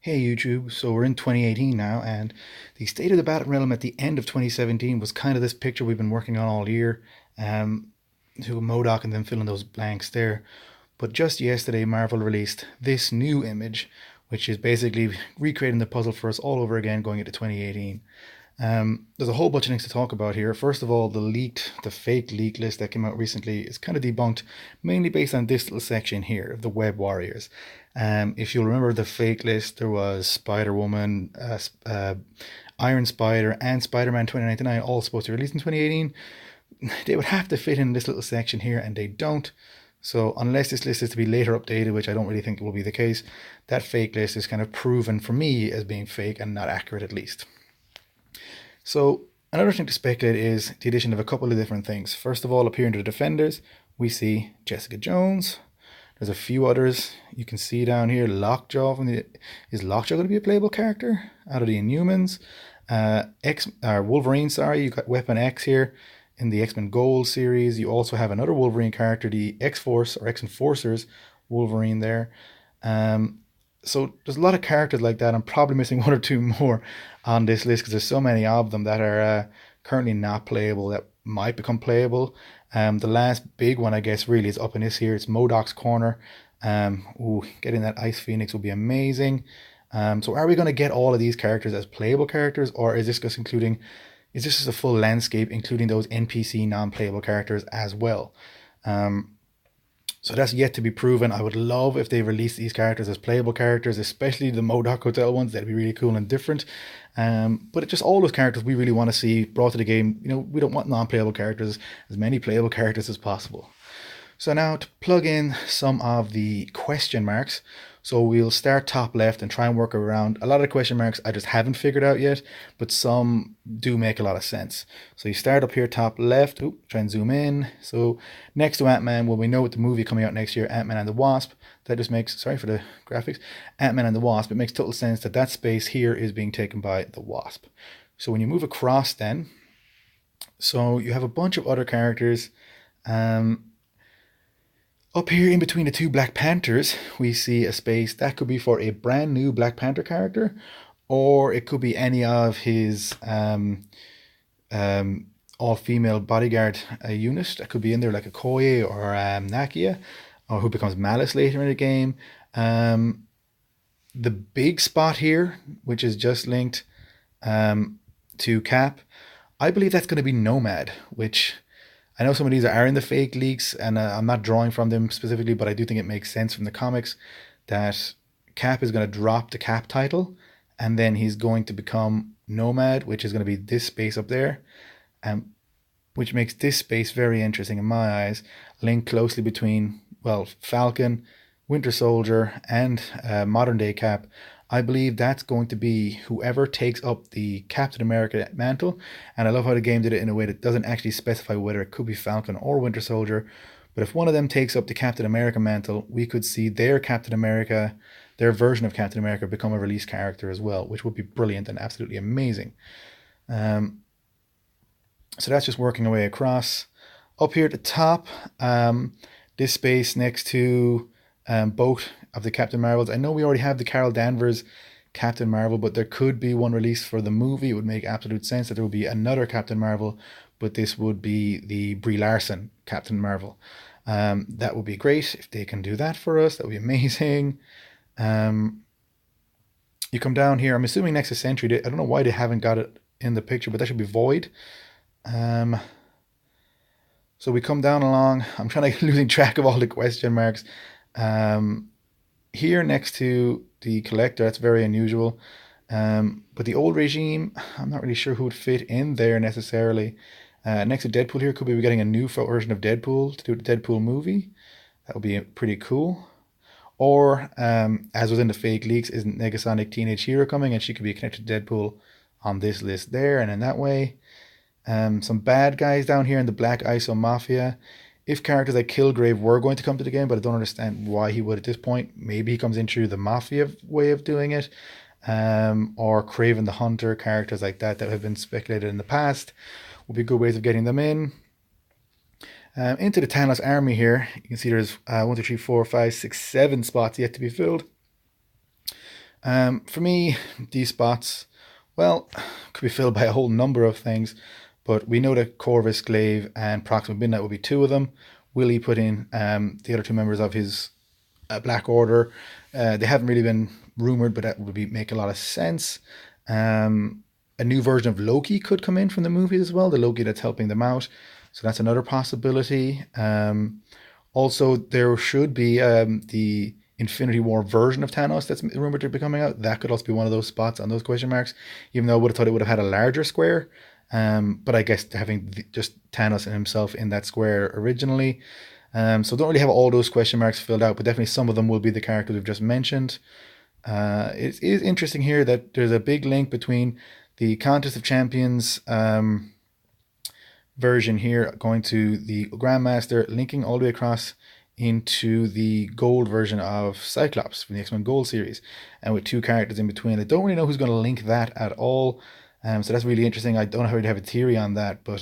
Hey YouTube, so we're in 2018 now, and the state of the Battlerealm at the end of 2017 was kind of this picture we've been working on all year, to a Modok and then filling those blanks there. But just yesterday, Marvel released this new image, which is basically recreating the puzzle for us all over again going into 2018. There's a whole bunch of things to talk about here. First of all, the fake leak list that came out recently is kind of debunked, mainly based on this little section here of the Web Warriors. If you'll remember the fake list, there was Spider Woman, Iron Spider, and Spider Man 2099 all supposed to release in 2018. They would have to fit in this little section here, and they don't. So, unless this list is to be later updated, which I don't really think will be the case, that fake list is kind of proven for me as being fake and not accurate at least. So another thing to speculate is the addition of a couple of different things. First of all, up here in the Defenders, we see Jessica Jones. There's a few others you can see down here. Lockjaw is Lockjaw going to be a playable character out of the Inhumans? Wolverine, sorry, you got Weapon X here in the X-Men Gold series. You also have another Wolverine character, the X-Force or X-Enforcers Wolverine there. So there's a lot of characters like that. I'm probably missing one or two more on this list because there's so many of them that are currently not playable that might become playable. The last big one, I guess, really is up in this here. It's Modoks Corner. Getting that Ice Phoenix will be amazing. So are we going to get all of these characters as playable characters, or is this just a full landscape including those NPC non-playable characters as well? So that's yet to be proven. I would love if they release these characters as playable characters, especially the Modok Hotel ones. That'd be really cool and different. But it's just all those characters we really want to see brought to the game. We don't want non-playable characters, as many playable characters as possible. So now to plug in some of the question marks. So we'll start top left and try and work around. A lot of the question marks I just haven't figured out yet, but some do make a lot of sense. So you start up here top left. Try and zoom in. So next to Ant-Man, well, we know with the movie coming out next year, Ant-Man and the Wasp, that just makes, sorry for the graphics, Ant-Man and the Wasp, it makes total sense that that space here is being taken by the Wasp. So when you move across then, so you have a bunch of other characters. Up here in between the two Black Panthers, we see a space that could be for a brand new Black Panther character, or it could be any of his all-female bodyguard unit that could be in there, like Okoye or Nakia, or who becomes Malice later in the game. The big spot here, which is just linked to Cap, I believe that's going to be Nomad, which I know some of these are in the fake leaks, and I'm not drawing from them specifically, but I do think it makes sense from the comics that Cap is going to drop the Cap title, and then he's going to become Nomad, which is going to be this space up there, which makes this space very interesting in my eyes, linked closely between, well, Falcon, Winter Soldier, and modern day Cap. I believe that's going to be whoever takes up the Captain America mantle. And I love how the game did it in a way that doesn't actually specify whether it could be Falcon or Winter Soldier. But if one of them takes up the Captain America mantle, we could see their Captain America, their version of Captain America, become a release character as well, which would be brilliant and absolutely amazing. So that's just working our way across. Up here at the top, this space next to both of the Captain Marvels. I know we already have the Carol Danvers Captain Marvel, but there could be one released for the movie. It would make absolute sense that there would be another Captain Marvel, but this would be the Brie Larson Captain Marvel. That would be great if they can do that for us. That would be amazing. You come down here. I'm assuming next to Sentry. I don't know why they haven't got it in the picture, but that should be Void. So we come down along. I'm trying to losing track of all the question marks. Here next to the Collector, that's very unusual. But the old regime, I'm not really sure who would fit in there necessarily. Next to Deadpool here, could we be getting a new version of Deadpool to do the Deadpool movie? That would be pretty cool. Or, as was in the fake leaks, isn't Negasonic Teenage Hero coming, and she could be connected to Deadpool on this list there, and in that way. Some bad guys down here in the Black ISO Mafia. If characters like Kilgrave were going to come to the game, but I don't understand why he would at this point. Maybe he comes in through the Mafia way of doing it. Or Kraven the Hunter, characters like that have been speculated in the past. Would be good ways of getting them in. Into the Thanos army here. You can see there's 1, 2, 3, 4, 5, 6, 7 spots yet to be filled. For me, these spots, well, could be filled by a whole number of things, but we know that Corvus Glaive and Proxima Midnight will be two of them. Will he put in the other two members of his Black Order? They haven't really been rumored, but that would make a lot of sense. A new version of Loki could come in from the movies as well, the Loki that's helping them out. So that's another possibility. Also, there should be the Infinity War version of Thanos that's rumored to be coming out. That could also be one of those spots on those question marks, even though I would have thought it would have had a larger square. But I guess having just Thanos and himself in that square originally. So don't really have all those question marks filled out, but definitely some of them will be the characters we've just mentioned. It is interesting here that there's a big link between the Contest of Champions version here going to the Grandmaster, linking all the way across into the gold version of Cyclops from the X-Men Gold series, and with two characters in between. I don't really know who's going to link that at all, so that's really interesting. I don't really have a theory on that, but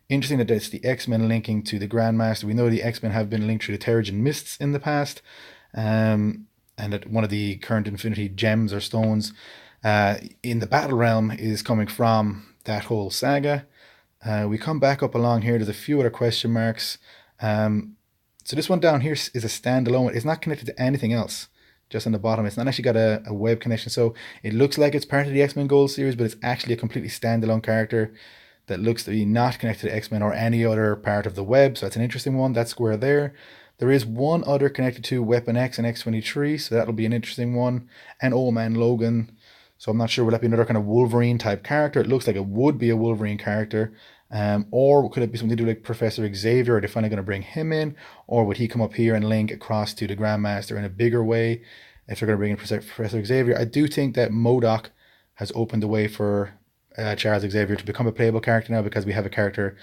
interesting that it's the X-Men linking to the Grandmaster. We know the X-Men have been linked through the Terrigen Mists in the past, and that one of the current Infinity Gems or stones in the Battlerealm is coming from that whole saga. We come back up along here. There's a few other question marks. So this one down here is a standalone. It's not connected to anything else. Just on the bottom, it's not actually got a web connection. So it looks like it's part of the X-Men Gold series, but it's actually a completely standalone character that looks to be not connected to X-Men or any other part of the web. So that's an interesting one. That square there. There is one other connected to Weapon X and X-23, so that'll be an interesting one. And Old Man Logan. So I'm not sure, would that be another kind of Wolverine type character? It looks like it would be a Wolverine character. Or could it be something to do like Professor Xavier? Are they finally going to bring him in? Or would he come up here and link across to the Grandmaster in a bigger way if they're going to bring in Professor Xavier? I do think that Modok has opened the way for Charles Xavier to become a playable character now, because we have a character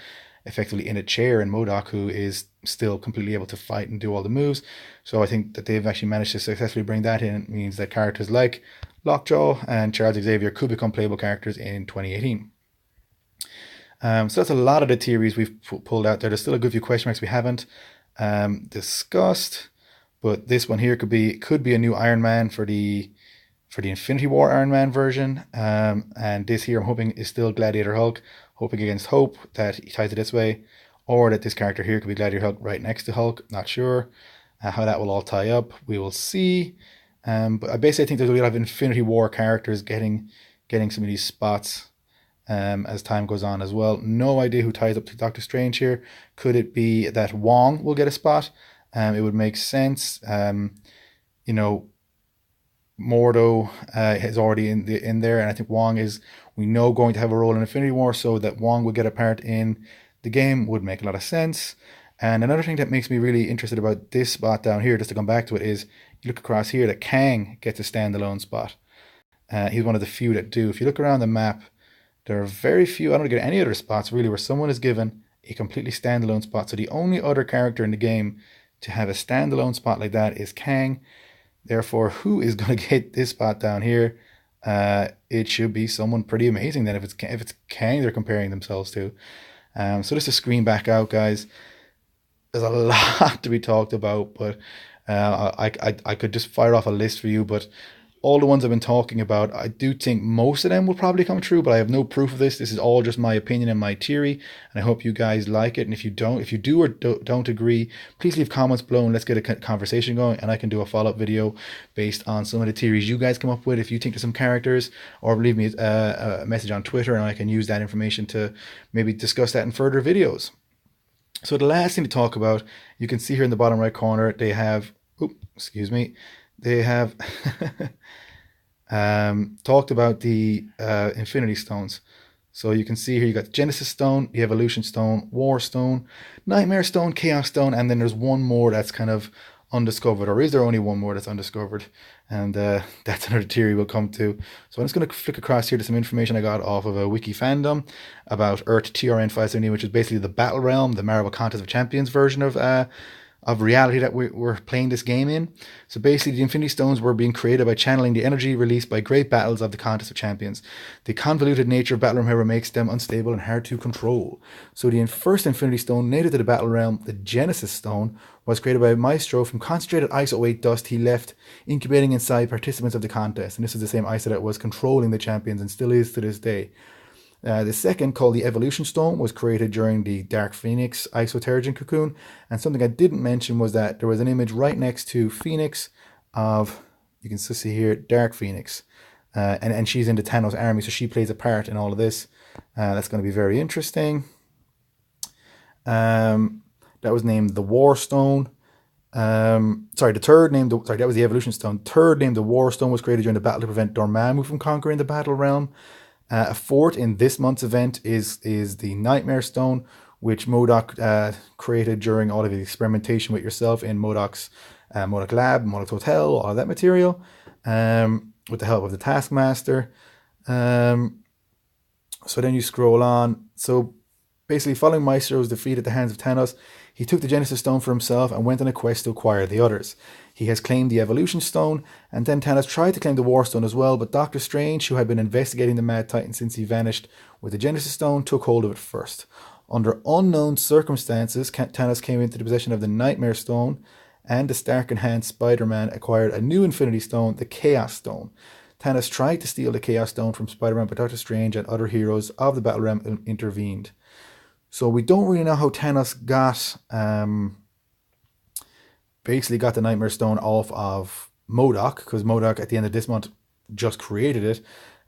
effectively in a chair in Modok who is still completely able to fight and do all the moves. So I think that they've actually managed to successfully bring that in. It means that characters like Lockjaw and Charles Xavier could become playable characters in 2018. So that's a lot of the theories we've pulled out there. There's still a good few question marks we haven't discussed, but this one here could be a new Iron Man for the Infinity War Iron Man version, and this here I'm hoping is still Gladiator Hulk, hoping against hope that he ties it this way, or that this character here could be Gladiator Hulk right next to Hulk. Not sure how that will all tie up. We will see. But I basically think there's a lot of Infinity War characters getting some of these spots as time goes on as well. No idea who ties up to Doctor Strange here. Could it be that Wong will get a spot? It would make sense. Mordo is already in there, and I think Wong is, we know, going to have a role in Infinity War, so that Wong would get a part in the game would make a lot of sense. And another thing that makes me really interested about this spot down here, just to come back to it, is you look across here that Kang gets a standalone spot. He's one of the few that do. If you look around the map, there are very few, I don't get any other spots really where someone is given a completely standalone spot. So the only other character in the game to have a standalone spot like that is Kang. Therefore, who is going to get this spot down here? It should be someone pretty amazing then, if it's Kang they're comparing themselves to. So just to screen back out, guys, there's a lot to be talked about, but I could just fire off a list for you, but all the ones I've been talking about, I do think most of them will probably come true, but I have no proof of this. This is all just my opinion and my theory, and I hope you guys like it. And if you do or don't agree, please leave comments below and let's get a conversation going, and I can do a follow-up video based on some of the theories you guys come up with. If you think of some characters, or leave me a message on Twitter, and I can use that information to maybe discuss that in further videos. So the last thing to talk about, you can see here in the bottom right corner, they have, they have talked about the Infinity Stones. So you can see here you got the Genesis Stone, the Evolution Stone, War Stone, Nightmare Stone, Chaos Stone, and then there's one more that's kind of undiscovered. Or is there only one more that's undiscovered? And that's another theory we'll come to. So I'm just going to flick across here to some information I got off of a wiki fandom about Earth TRN 570, which is basically the Battlerealm, the Marvel Contest of Champions version of of reality that we're playing this game in. So basically, the Infinity Stones were being created by channeling the energy released by great battles of the Contest of Champions. The convoluted nature of Battlerealm, however, makes them unstable and hard to control. So the first Infinity Stone native to the Battlerealm, the Genesis Stone, was created by Maestro from concentrated ISO-8 dust he left incubating inside participants of the contest. And this is the same ISO that was controlling the champions and still is to this day. The second, called the Evolution Stone, was created during the Dark Phoenix Isoterrigen cocoon. And something I didn't mention was that there was an image right next to Phoenix of, you can still see here, Dark Phoenix. And she's in the Thanos army, so she plays a part in all of this. That's going to be very interesting. That was named the War Stone. The third named, that was the Evolution Stone. Third named the War Stone was created during the battle to prevent Dormammu from conquering the Battle Realm. A fourth in this month's event is the Nightmare Stone, which Modok created during all of his experimentation with yourself in Modok Lab, Modoks Hotel, all of that material, with the help of the Taskmaster. So then you scroll on. So basically, following Maestro's defeat at the hands of Thanos, he took the Genesis Stone for himself and went on a quest to acquire the others. He has claimed the Evolution Stone, and then Thanos tried to claim the War Stone as well, but Doctor Strange, who had been investigating the Mad Titan since he vanished with the Genesis Stone, took hold of it first. Under unknown circumstances, Thanos came into the possession of the Nightmare Stone, and the Stark-enhanced Spider-Man acquired a new Infinity Stone, the Chaos Stone. Thanos tried to steal the Chaos Stone from Spider-Man, but Doctor Strange and other heroes of the Battlerealm intervened. So we don't really know how Thanos got the Nightmare Stone off of Modok, because Modok at the end of this month just created it.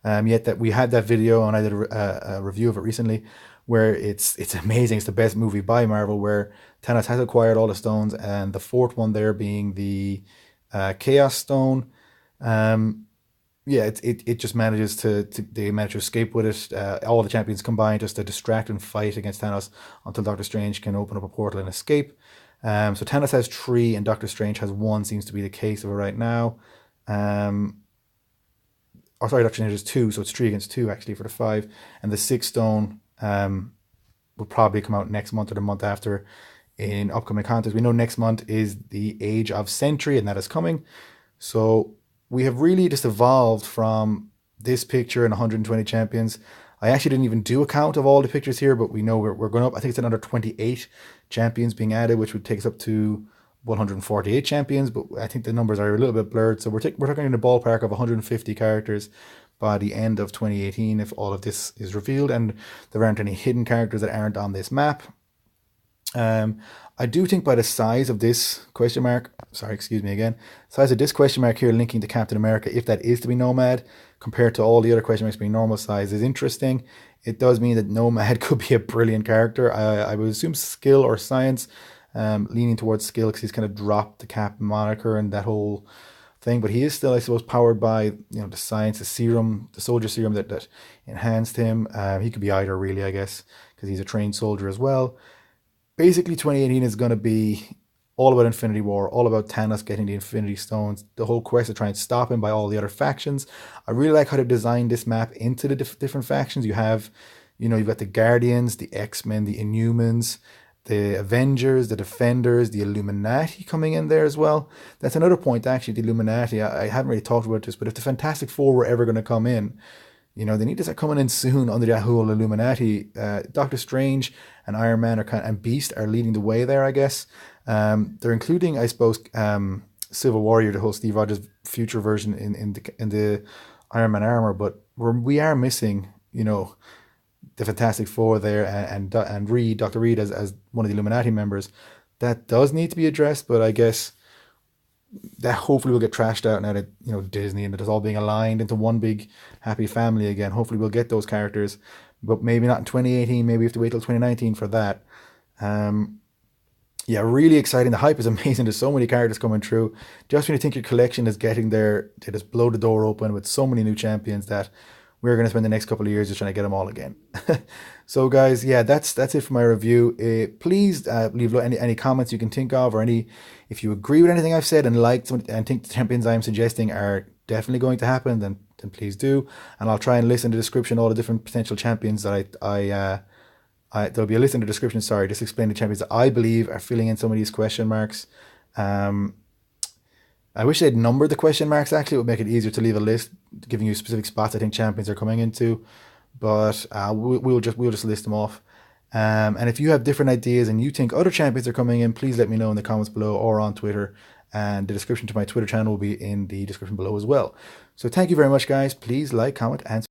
Yet that we had that video, and I did a review of it recently, where it's amazing. It's the best movie by Marvel, where Thanos has acquired all the stones, and the fourth one there being the Chaos Stone. It just manages they manage to escape with it. All the champions combine just to distract and fight against Thanos until Doctor Strange can open up a portal and escape. So Thanos has 3 and Doctor Strange has 1, seems to be the case of it right now. Doctor Strange has 2, so it's 3 against 2 actually for the 5. And the 6th stone will probably come out next month or the month after in upcoming contests. We know next month is the Age of Sentry, and that is coming. So we have really just evolved from this picture and 120 champions. I actually didn't even do a count of all the pictures here, but we know we're going up. I think it's another 28 champions being added, which would take us up to 148 champions, but I think the numbers are a little bit blurred. So we're talking in the ballpark of 150 characters by the end of 2018 if all of this is revealed, and there aren't any hidden characters that aren't on this map. I do think by the size of this question mark, size of this question mark here linking to Captain America, if that is to be Nomad, compared to all the other question marks being normal size, is interesting. It does mean that Nomad could be a brilliant character. I would assume skill or science, leaning towards skill because he's kind of dropped the Cap moniker and that whole thing, but he is still, I suppose, powered by the science, the serum, the soldier serum that enhanced him. He could be either, really, I guess, because he's a trained soldier as well. Basically, 2018 is going to be all about Infinity War, all about Thanos getting the Infinity Stones, the whole quest to try and stop him by all the other factions. I really like how they've designed this map into the different factions. You have, you've got the Guardians, the X-Men, the Inhumans, the Avengers, the Defenders, the Illuminati coming in there as well. That's another point, actually, the Illuminati. I haven't really talked about this, but if the Fantastic Four were ever going to come in, they need to start coming in soon under that whole Illuminati. Doctor Strange and Iron Man and Beast are leading the way there, I guess. They're including, I suppose, Civil Warrior, the whole Steve Rogers future version in the Iron Man armor, but we are missing, the Fantastic Four there and Dr. Reed as one of the Illuminati members. That does need to be addressed, but I guess that hopefully will get trashed out now that Disney and it is all being aligned into one big happy family again. Hopefully we'll get those characters, but maybe not in 2018. Maybe we have to wait till 2019 for that. Really exciting. The hype is amazing. There's so many characters coming through. Just when you think your collection is getting there, they just blow the door open with so many new champions that we're going to spend the next couple of years just trying to get them all again. So guys, that's it for my review. Please leave any comments you can think of, or if you agree with anything I've said and and think the champions I'm suggesting are definitely going to happen, then please do. And I'll try and list in the description all the different potential champions that There'll be a list in the description, sorry, just explain the champions that I believe are filling in some of these question marks. I wish they'd number the question marks, actually. It would make it easier to leave a list giving you specific spots I think champions are coming into. But we'll just list them off. And if you have different ideas and you think other champions are coming in, please let me know in the comments below or on Twitter. And the description to my Twitter channel will be in the description below as well. So thank you very much, guys. Please like, comment, and